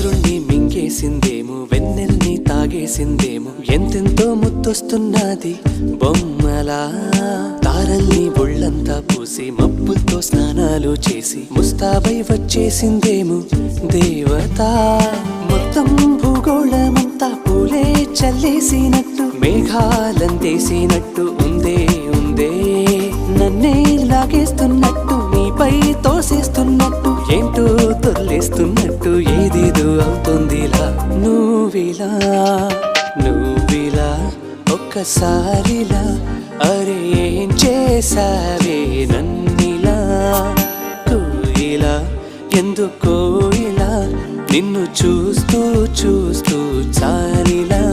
చంద్రుణ్ణి మింగేసిందేమో, వెన్నెల్ని తాగేసిందేమో, ఎంతెంతో ముద్దొస్తున్నది బొమ్మలా. తారల్ని ఒళ్ళంతా పూసి మబ్బులతో స్నానాలు చేసి ముస్తాబై వచ్చేసిందేమో దేవత. మొత్తం భూగోళమంతా పూలే చల్లేసినట్టు, మేఘాలందేసినట్టు ఉందే ఉందే. నన్నే లాగేస్తున్నట్టు, నీపై తోసేస్తున్నట్టు, ఏంటో తొల్లేస్తున్నట్టు, ఏదేదో అవుతుందిలా. నువ్విలా నువ్విలా ఒక్కసారిలా, అరే ఏం చేసావే నన్నిలా. కోయిలా ఎందుకో ఇలా, నిన్ను చూస్తూ చూస్తూ చాలిలా.